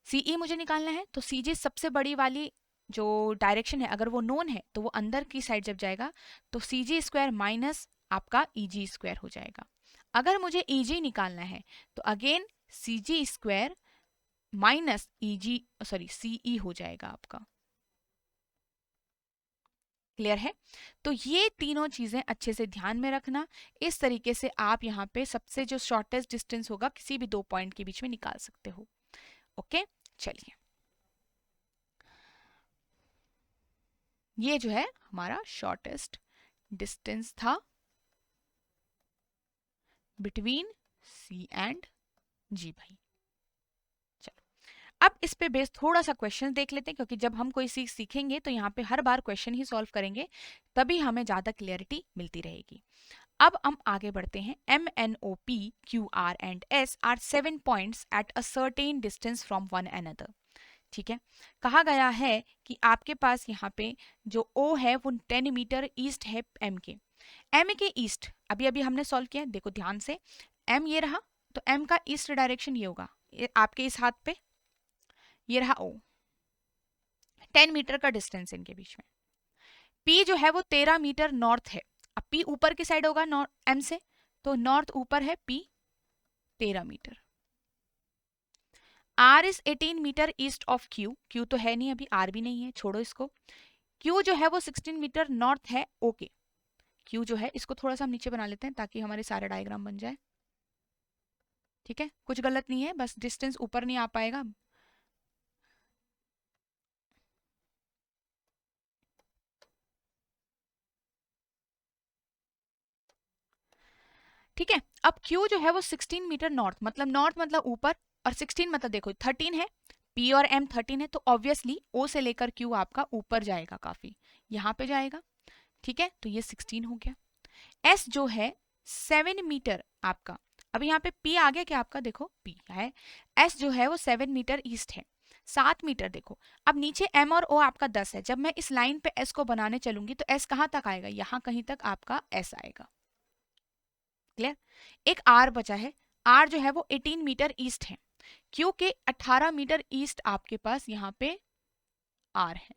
CE मुझे निकालना है तो CG सबसे बड़ी वाली जो डायरेक्शन है, अगर वो नोन है तो वो अंदर की साइड जब जाएगा तो CG स्क्वायर माइनस आपका EG स्क्वायर हो जाएगा। अगर मुझे EG निकालना है तो again CG square minus CE हो जाएगा आपका। क्लियर है? तो ये तीनों चीजें अच्छे से ध्यान में रखना, इस तरीके से आप यहाँ पे सबसे जो शॉर्टेस्ट डिस्टेंस होगा किसी भी दो पॉइंट के बीच में निकाल सकते हो, ओके। चलिए, ये जो है हमारा शॉर्टेस्ट डिस्टेंस था बिटवीन C एंड G भाई। अब इस पे बेस थोड़ा सा क्वेश्चन देख लेते हैं, क्योंकि जब हम कोई चीज सीखेंगे तो यहाँ पे हर बार क्वेश्चन ही सॉल्व करेंगे, तभी हमें ज्यादा क्लियरिटी मिलती रहेगी। अब हम आगे बढ़ते हैं। MNOP, QR and S are 7 points at a certain distance from one another, ठीक है। कहा गया है कि आपके पास यहाँ पे जो O है वो 10 मीटर ईस्ट है M के, M के ईस्ट अभी अभी हमने सॉल्व किया, देखो ध्यान से, M ये रहा, तो M का ईस्ट डायरेक्शन ये होगा, आपके इस हाथ पे ये रहा O, 10 मीटर का डिस्टेंस इनके बीच में। P जो है वो 13 मीटर नॉर्थ है, अब P ऊपर की साइड होगा M से, तो नॉर्थ ऊपर है, P 13 metre. R is 18 metre east of Q, Q तो है नहीं अभी, R भी नहीं है, छोड़ो इसको। Q जो है वो 16 मीटर नॉर्थ है O के, Q जो है इसको थोड़ा सा हम नीचे बना लेते हैं ताकि हमारे सारे डायग्राम बन जाए, ठीक है, कुछ गलत नहीं है, बस डिस्टेंस ऊपर नहीं आ पाएगा। ठीक है, अब Q जो है वो 16 मीटर नॉर्थ मतलब ऊपर, और 16 मतलब देखो 13 है, P और M 13 है, तो ऑब्वियसली O से लेकर Q आपका ऊपर जाएगा, काफी यहाँ पे जाएगा, ठीक है, तो ये 16 हो गया। एस जो है 7 मीटर आपका, अब यहाँ पे पी आ गया क्या आपका, देखो पी है, एस जो है वो 7 मीटर ईस्ट है, 7 मीटर देखो। अब नीचे एम और ओ आपका 10 है, जब मैं इस लाइन पे एस को बनाने चलूंगी तो एस कहाँ तक आएगा, यहाँ कहीं तक आपका एस आएगा। क्लियर। एक आर बचा है, आर जो है वो 18 मीटर ईस्ट है, क्यू के 18 मीटर ईस्ट आपके पास यहाँ पे आर है,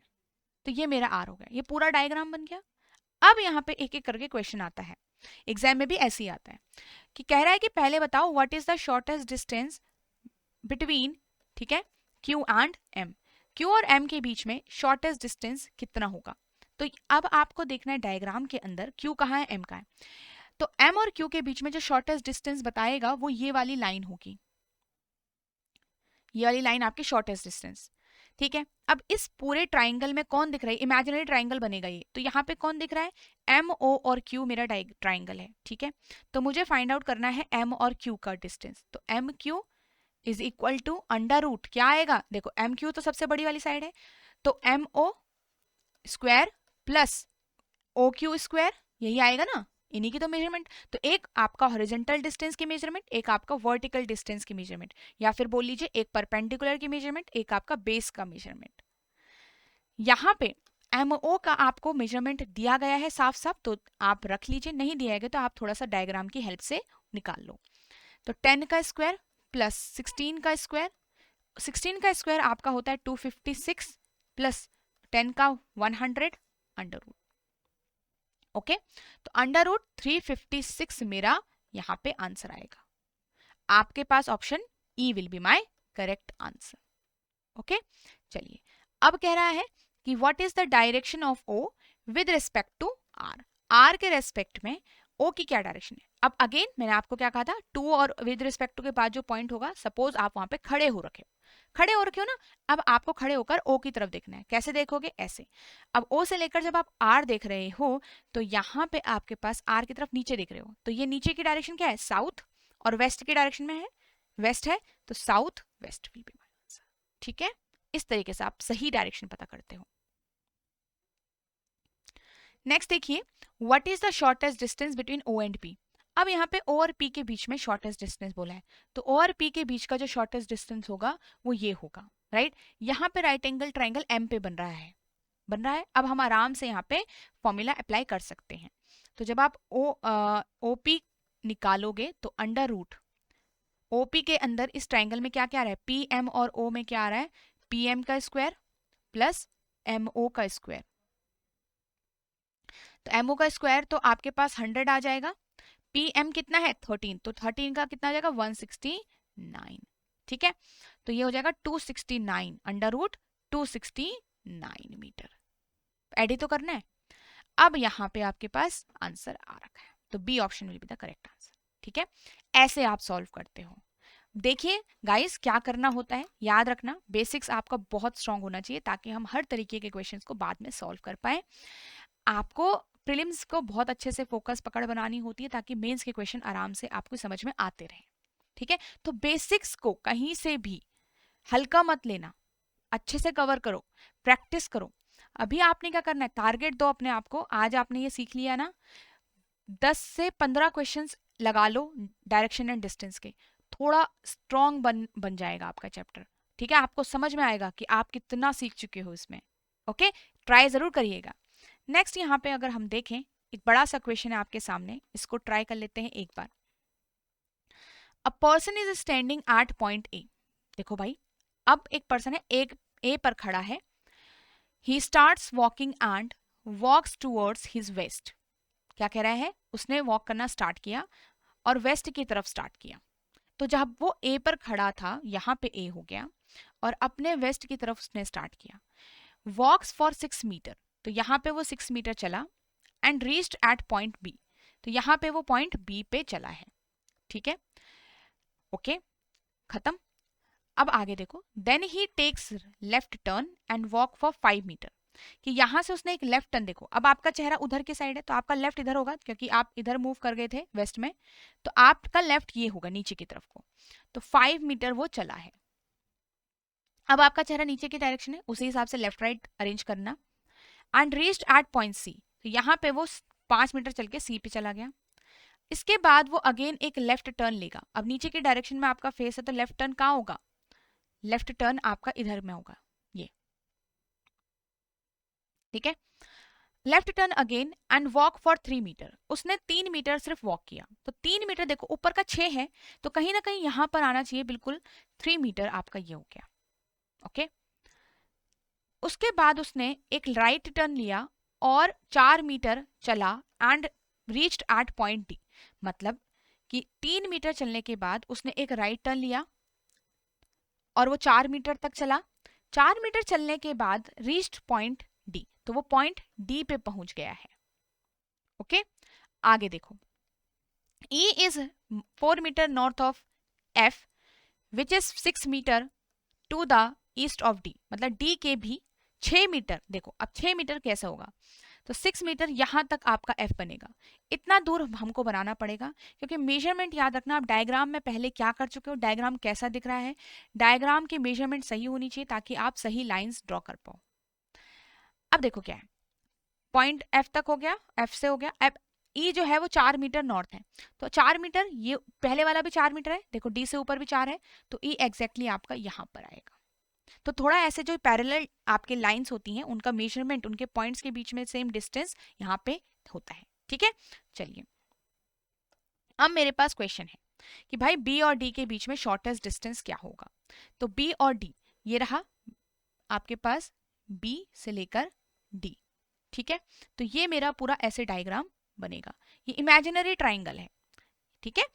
तो ये मेरा आर हो गया, ये पूरा डायग्राम बन गया। अब यहाँ पे एक एक करके क्वेश्चन आता है, एग्जाम में भी ऐसे ही आता है कि कह रहा है कि पहले बताओ what is the shortest distance between, ठीक है, क्यू एंड एम, क्यू और एम के बीच में शॉर्टेस्ट डिस्टेंस कितना होगा। तो अब आपको देखना है डायग्राम के अंदर क्यू कहाँ है, एम कहाँ है, तो एम और क्यू के बीच में जो शॉर्टेस्ट डिस्टेंस बताएगा वो ये वाली लाइन होगी, ये वाली लाइन आपकी शॉर्टेस्ट डिस्टेंस, ठीक है। अब इस पूरे ट्राइंगल में कौन दिख रहा है, इमेजिनरी ट्राइंगल बनेगा ये, तो यहाँ पे कौन दिख रहा है, एम ओ और क्यू मेरा ट्राइंगल है, ठीक है। तो मुझे फाइंड आउट करना है एम और क्यू का डिस्टेंस, तो M Q is equal to under root क्या आएगा, देखो एम क्यू तो सबसे बड़ी वाली साइड है, तो M O square plus O Q square, यही आएगा ना, इन्हीं की तो मेजरमेंट। तो एक आपका हॉरिजॉन्टल डिस्टेंस की मेजरमेंट, एक आपका वर्टिकल डिस्टेंस की मेजरमेंट, या फिर बोल लीजिए एक परपेंडिकुलर की मेजरमेंट, एक आपका बेस का मेजरमेंट। यहाँ पे एमओ का आपको मेजरमेंट दिया गया है साफ साफ, तो आप रख लीजिए, नहीं दिया गया तो आप थोड़ा सा डायग्राम की हेल्प से निकाल लो। तो 10 का स्क्वायर प्लस 16 का स्क्वायर, 16 का स्क्वायर आपका होता है 256 प्लस 10 का 100 अंडर रूट, ओके। तो अंडर रूट 356 मेरा यहाँ पे आंसर आएगा, आपके पास option E will be my correct answer, okay. चलिए अब कह रहा है कि what is the direction of O with respect to R, R के रेस्पेक्ट में ओ की क्या डायरेक्शन है। अब अगेन मैंने आपको क्या कहा था, टू और विद रिस्पेक्ट टू के बाद जो पॉइंट होगा, सपोज आप वहां पे खड़े हो रखे हो, खड़े हो रखे हो ना, अब आपको खड़े होकर ओ की तरफ देखना है, कैसे देखोगे, ऐसे। अब ओ से लेकर जब आप आर देख रहे हो तो यहाँ पे आपके पास आर की तरफ नीचे देख रहे हो, तो ये नीचे की डायरेक्शन क्या है, साउथ, और वेस्ट की डायरेक्शन में है, वेस्ट है, तो south west will be my answer, ठीक है। इस तरीके से आप सही डायरेक्शन पता करते हो। नेक्स्ट देखिए, what is the shortest distance between O and P. अब यहाँ पे ओ और पी के बीच में शॉर्टेस्ट डिस्टेंस बोला है, तो ओ और पी के बीच का जो शॉर्टेस्ट डिस्टेंस होगा वो ये होगा, राइट। यहाँ पे राइट एंगल ट्राइंगल एम पे बन रहा है, बन रहा है। अब हम आराम से यहाँ पे फॉर्मूला अप्लाई कर सकते हैं। तो जब आप ओ पी निकालोगे तो अंडर रूट ओपी के अंदर इस ट्राइंगल में क्या क्या आ रहा है, पी एम और ओ में क्या आ रहा है, पी एम का स्क्वायर प्लस एम ओ का स्क्वायर, तो एम ओ का स्क्वायर तो आपके पास 100 आ जाएगा, पी एम कितना है 13, तो 13 का कितना आ जाएगा 169, ठीक है। तो ये हो जाएगा 269 अंडर रूट 269 मीटर, एड तो करना है। अब यहाँ पे आपके पास आंसर आ रखा है, तो B option will be the correct answer, ठीक है। ऐसे आप सॉल्व करते हो। देखिए गाइस क्या करना होता है, याद रखना बेसिक्स आपका बहुत स्ट्रांग होना चाहिए ताकि हम हर तरीके के क्वेश्चंस को बाद में सॉल्व कर पाए। आपको प्रीलिम्स को बहुत अच्छे से फोकस पकड़ बनानी होती है ताकि मेंस के क्वेश्चन आराम से आपको समझ में आते रहे, ठीक है। तो बेसिक्स को कहीं से भी हल्का मत लेना, अच्छे से कवर करो, प्रैक्टिस करो। अभी आपने क्या करना है, टारगेट दो अपने आप को, आज आपने ये सीख लिया ना, 10 से 15 क्वेश्चंस लगा लो डायरेक्शन एंड डिस्टेंस के, थोड़ा स्ट्रॉन्ग बन जाएगा आपका चैप्टर, ठीक है। आपको समझ में आएगा कि आप कितना सीख चुके हो इसमें, ओके। ट्राई जरूर करिएगा। नेक्स्ट यहाँ पे अगर हम देखें, एक बड़ा सा क्वेश्चन है आपके सामने, इसको ट्राई कर लेते हैं एक बार। A person is standing at point A, देखो भाई अब एक पर्सन है एक ए पर खड़ा है, he starts walking and walks towards his west, क्या कह रहा है, उसने वॉक करना स्टार्ट किया और वेस्ट की तरफ स्टार्ट किया। तो जब वो ए पर खड़ा था, यहाँ पे ए हो गया, और अपने वेस्ट की तरफ उसने स्टार्ट किया, वॉक्स फॉर 6 मीटर, तो यहाँ पे वो 6 मीटर चला, and reached at point B, तो यहाँ पे वो पॉइंट बी पे चला है, ठीक है, ओके, खत्म। अब आगे देखो, then he takes left turn and walk for 5 metre, कि यहां से उसने एक लेफ्ट टर्न, देखो अब आपका चेहरा उधर के साइड है तो आपका लेफ्ट इधर होगा क्योंकि आप इधर मूव कर गए थे वेस्ट में, तो आपका लेफ्ट ये होगा नीचे की तरफ को, तो 5 मीटर वो चला है। अब आपका चेहरा नीचे की डायरेक्शन है, उसी हिसाब से लेफ्ट राइट अरेंज करना, and reached at point C, तो यहाँ पे वो 5 मीटर चल के सी पे चला गया। इसके बाद वो अगेन एक लेफ्ट टर्न लेगा। अब नीचे की डायरेक्शन में आपका फेस है तो लेफ्ट टर्न कहाँ होगा? लेफ्ट टर्न आपका इधर में होगा, ये, ठीक है। Left turn again and walk for 3 metre. उसने 3 मीटर सिर्फ वॉक किया, तो 3 मीटर देखो ऊपर का 6 है, तो कहीं ना कहीं यहां पर आना चाहिए बिल्कुल 3 मीटर आपका ये हो गया, ओके। उसके बाद उसने एक राइट टर्न लिया और 4 मीटर चला and reached at point D. मतलब कि 3 मीटर चलने के बाद उसने एक राइट टर्न लिया और वो 4 मीटर तक चला। 4 मीटर चलने के बाद रीच्ड पॉइंट डी, तो वो पॉइंट डी पे पहुंच गया है, ओके। आगे देखो, E is 4 metre north of F which is 6 metre to the east of D। मतलब D के भी 6 मीटर, देखो अब 6 मीटर कैसे होगा, तो 6 मीटर यहां तक आपका F बनेगा। इतना दूर हमको बनाना पड़ेगा क्योंकि मेजरमेंट याद रखना, आप डायग्राम में पहले क्या कर चुके हो, डायग्राम कैसा दिख रहा है, डायग्राम की मेजरमेंट सही होनी चाहिए ताकि आप सही लाइंस ड्रॉ कर पाओ। अब देखो क्या है, पॉइंट F तक हो गया, F से हो गया। अब E जो है वो 4 मीटर नॉर्थ है, तो 4 मीटर, ये पहले वाला भी 4 मीटर है, देखो D से ऊपर भी 4 है, तो E एग्जैक्टली आपका यहाँ पर आएगा। तो थोड़ा ऐसे जो पैरेलल आपके लाइंस होती हैं उनका मेजरमेंट, उनके पॉइंट्स के बीच में सेम डिस्टेंस यहाँ पे होता है, ठीक है। चलिए अब मेरे पास क्वेश्चन है कि भाई बी और डी के बीच में शॉर्टेस्ट डिस्टेंस क्या होगा। तो बी और डी ये रहा आपके पास, बी से लेकर डी, ठीक है। तो ये मेरा पूरा ऐसे डायग्राम बनेगा, ये इमेजिनरी ट्राइंगल है, ठीक है।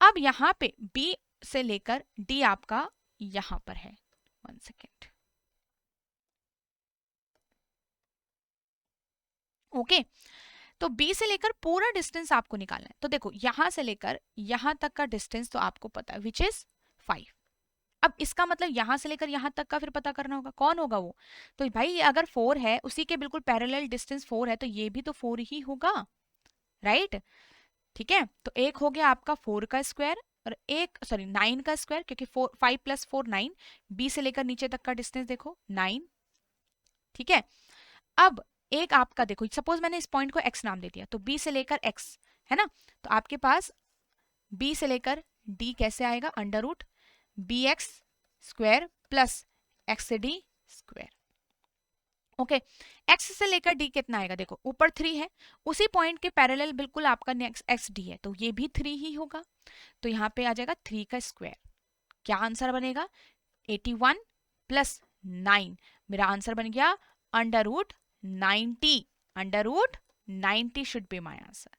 अब यहाँ पे बी से लेकर डी आपका यहाँ पर है, 1 सेकेंड, ओके। तो B से लेकर पूरा डिस्टेंस आपको निकालना है। तो देखो यहां से लेकर यहां तक का डिस्टेंस तो आपको पता है विच इज 5। अब इसका मतलब यहां से लेकर यहां तक का फिर पता करना होगा, कौन होगा वो। तो भाई अगर 4 है, उसी के बिल्कुल पैरेलल डिस्टेंस 4 है, तो ये भी तो 4 ही होगा, राइट, ठीक है। तो एक हो गया आपका 4 का स्क्वायर और एक, सॉरी 9 का स्क्वायर, क्योंकि 5 + 4 9। B से लेकर नीचे तक का डिस्टेंस देखो 9, ठीक है। अब एक आपका देखो, सपोज मैंने इस पॉइंट को x नाम दे दिया, तो B से लेकर x है ना, तो आपके पास B से लेकर D कैसे आएगा, under root bx square plus x से d स्क्वायर, ओके। x से लेकर d कितना आएगा, देखो ऊपर 3 है, उसी पॉइंट के पैरेलल बिल्कुल आपका नेक्स्ट x d है, तो ये भी 3 ही होगा, तो यहाँ पे आ जाएगा 3 का स्क्वायर। क्या आंसर बनेगा, 81 प्लस 9, मेरा आंसर बन गया under root 90। Under root 90 should be my answer,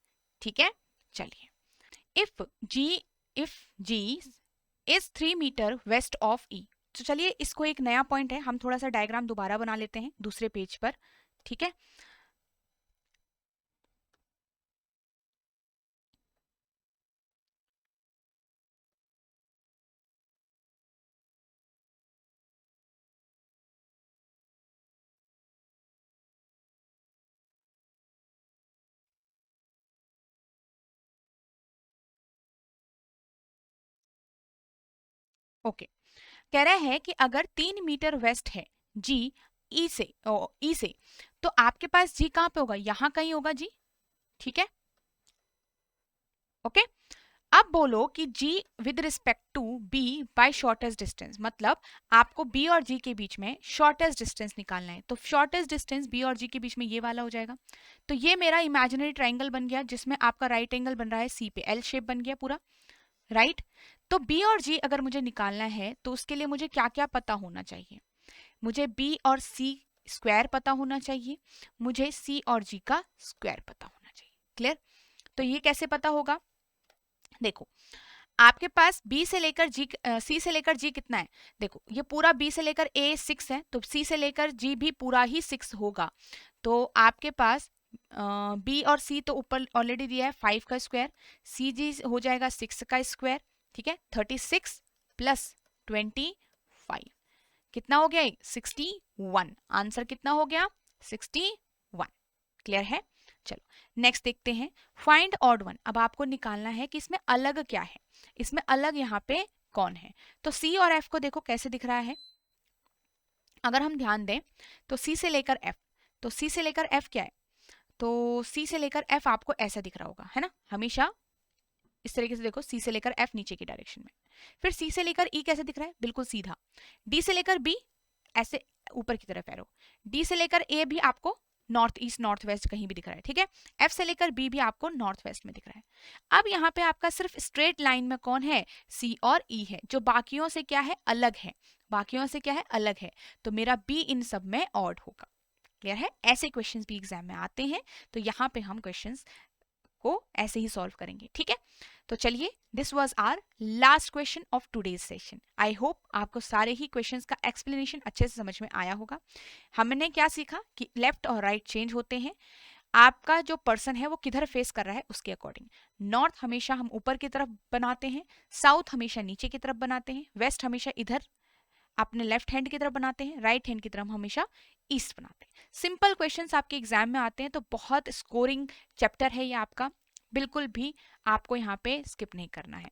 ठीक है। चलिए if G is 3 metre west of E, तो चलिए इसको एक नया पॉइंट है, हम थोड़ा सा डायग्राम दोबारा बना लेते हैं दूसरे पेज पर, ठीक है। ओके, कह रहा है कि अगर 3 मीटर वेस्ट है G ई से, तो आपके पास G कहां पे होगा, यहां कहीं होगा G, ठीक है, ओके। अब बोलो कि G with respect to B by shortest distance, मतलब आपको B और G के बीच में शॉर्टेस्ट डिस्टेंस निकालना है, तो शॉर्टेस्ट डिस्टेंस B और G के बीच में ये वाला हो जाएगा। तो ये मेरा इमेजिनरी ट्राइंगल बन गया जिसमें आपका राइट एंगल बन रहा है C पे, L शेप बन गया पूरा, राइट। तो B और G अगर मुझे निकालना है तो उसके लिए मुझे क्या क्या पता होना चाहिए, मुझे B और C स्क्वायर पता होना चाहिए, मुझे C और G का स्क्वायर पता होना चाहिए, क्लियर। तो ये कैसे पता होगा, देखो आपके पास B से लेकर G, C से लेकर G कितना है, देखो ये पूरा B से लेकर A 6 है, तो C से लेकर G भी पूरा ही 6 होगा। तो आपके पास B और C तो ऊपर ऑलरेडी दिया है 5 का स्क्वायर, CG हो जाएगा 6 का स्क्वायर, ठीक है। 36 प्लस 25 कितना हो गया, 61। आंसर कितना हो गया, 61, क्लियर है। चलो नेक्स्ट देखते हैं, फाइंड ऑड वन। अब आपको निकालना है कि इसमें अलग क्या है, इसमें अलग यहाँ पे कौन है। तो C और F को देखो कैसे दिख रहा है, अगर हम ध्यान दें तो C से लेकर F, तो C से लेकर F क्या है, तो सी से लेकर एफ आपको ऐसा दिख रहा होगा, है ना, हमेशा इस तरीके से देखो, सी से लेकर एफ नीचे की डायरेक्शन में, फिर सी से लेकर ई कैसे दिख रहा है, बिल्कुल सीधा, डी से लेकर बी ऐसे ऊपर की तरफ एरो, डी से लेकर ए भी आपको नॉर्थ ईस्ट नॉर्थ वेस्ट कहीं भी दिख रहा है, ठीक है, एफ से लेकर बी भी आपको नॉर्थ वेस्ट में दिख रहा है। अब यहाँ पे आपका सिर्फ स्ट्रेट लाइन में कौन है, सी और ई है, जो बाकियों से क्या है, अलग है, बाकियों से क्या है, अलग है, तो मेरा बी इन सब में ऑड होगा। क्लियर है, ऐसे क्वेश्चंस भी एग्जाम में आते हैं, तो यहाँ पे हम क्वेश्चंस को ऐसे ही सॉल्व करेंगे, ठीक है। तो चलिए, this was our last question of today's session. I hope आपको सारे ही क्वेश्चंस का एक्सप्लेनेशन अच्छे से समझ में आया होगा। हमने क्या सीखा कि लेफ्ट और राइट चेंज होते हैं, आपका जो पर्सन है वो किधर फेस कर रहा है उसके अकॉर्डिंग। नॉर्थ हमेशा हम ऊपर की तरफ बनाते हैं, साउथ हमेशा नीचे की तरफ बनाते हैं, वेस्ट हमेशा इधर अपने लेफ्ट हैंड की तरफ बनाते हैं, राइट हैंड की तरफ हमेशा ईस्ट बनाते हैं। सिंपल क्वेश्चंस आपके एग्जाम में आते हैं, तो बहुत स्कोरिंग चैप्टर है ये आपका, बिल्कुल भी आपको यहाँ पे स्किप नहीं करना है,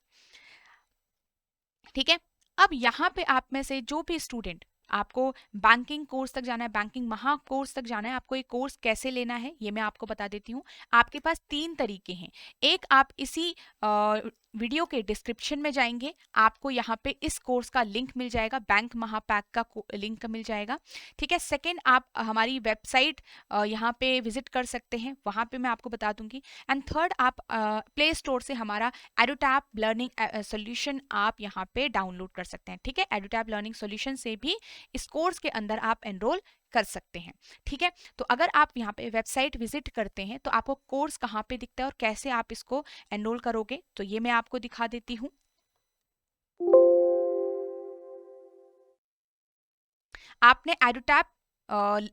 ठीक है। अब यहाँ पे आप में से जो भी स्टूडेंट आपको बैंकिंग कोर्स तक जाना है, बैंकिंग महा कोर्स तक जाना है, आपको ये कोर्स कैसे लेना है ये मैं आपको बता देती हूँ। आपके पास 3 तरीके हैं। एक, आप इसी वीडियो के डिस्क्रिप्शन में जाएंगे, आपको यहाँ पे इस कोर्स का लिंक मिल जाएगा, बैंक महापैक का लिंक मिल जाएगा, ठीक है। सेकेंड, आप हमारी वेबसाइट यहाँ पे विजिट कर सकते हैं, वहाँ पे मैं आपको बता दूंगी। एंड थर्ड, आप प्ले स्टोर से हमारा एडुटैप लर्निंग सोल्यूशन आप यहाँ पे डाउनलोड कर सकते हैं, ठीक है। एडुटैप लर्निंग सोल्यूशन से भी इस कोर्स के अंदर आप एनरोल कर सकते हैं, ठीक है। तो अगर आप यहाँ पे वेबसाइट विजिट करते हैं तो आपको कोर्स कहाँ पे दिखता है और कैसे आप इसको एनरोल करोगे, तो ये मैं आपको दिखा देती हूँ। आपने एडुटैप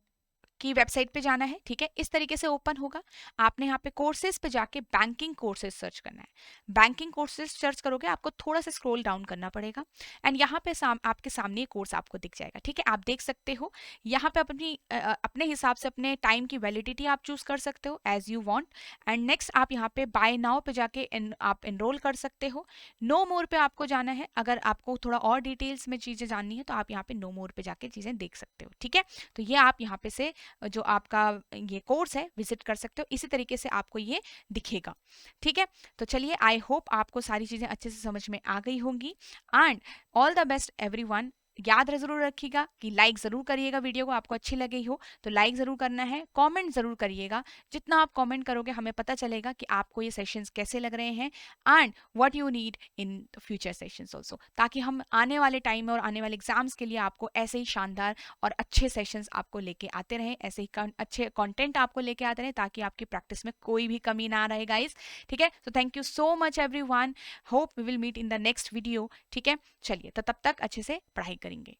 की वेबसाइट पे जाना है, ठीक है, इस तरीके से ओपन होगा। आपने यहाँ पे कोर्सेज पे जाके बैंकिंग कोर्सेज सर्च करना है। बैंकिंग कोर्सेज सर्च करोगे, आपको थोड़ा सा स्क्रॉल डाउन करना पड़ेगा एंड यहाँ पे आपके सामने कोर्स आपको दिख जाएगा, ठीक है। आप देख सकते हो यहाँ पे अपने हिसाब से अपने टाइम की वैलिडिटी आप चूज कर सकते हो as you want. And next, आप यहाँ पे बाय नाउ पे जाके आप एनरोल कर सकते हो। नो मोर पे आपको जाना है, अगर आपको थोड़ा और डिटेल्स में चीजें जाननी है तो आप यहाँ पे नो मोर पे जाके चीजें देख सकते हो, ठीक है। तो ये आप यहाँ पे से जो आपका ये कोर्स है विजिट कर सकते हो, इसी तरीके से आपको ये दिखेगा, ठीक है। तो चलिए, आई होप आपको सारी चीजें अच्छे से समझ में आ गई होंगी and all the best everyone. याद जरूर रखिएगा कि लाइक जरूर करिएगा, वीडियो को आपको अच्छी लगी हो तो लाइक जरूर करना है, कमेंट जरूर करिएगा। जितना आप कमेंट करोगे हमें पता चलेगा कि आपको ये सेशंस कैसे लग रहे हैं and what you need in future sessions also, ताकि हम आने वाले टाइम में और आने वाले एग्जाम्स के लिए आपको ऐसे ही शानदार और अच्छे सेशंस आपको लेके आते रहें, ऐसे ही अच्छे कंटेंट आपको लेके आते रहें, ताकि आपकी प्रैक्टिस में कोई भी कमी ना रहे गाइस, ठीक है। तो thank you so much everyone, hope we will meet in the next video, ठीक है। चलिए, तो तब तक अच्छे से पढ़ाई करेंगे।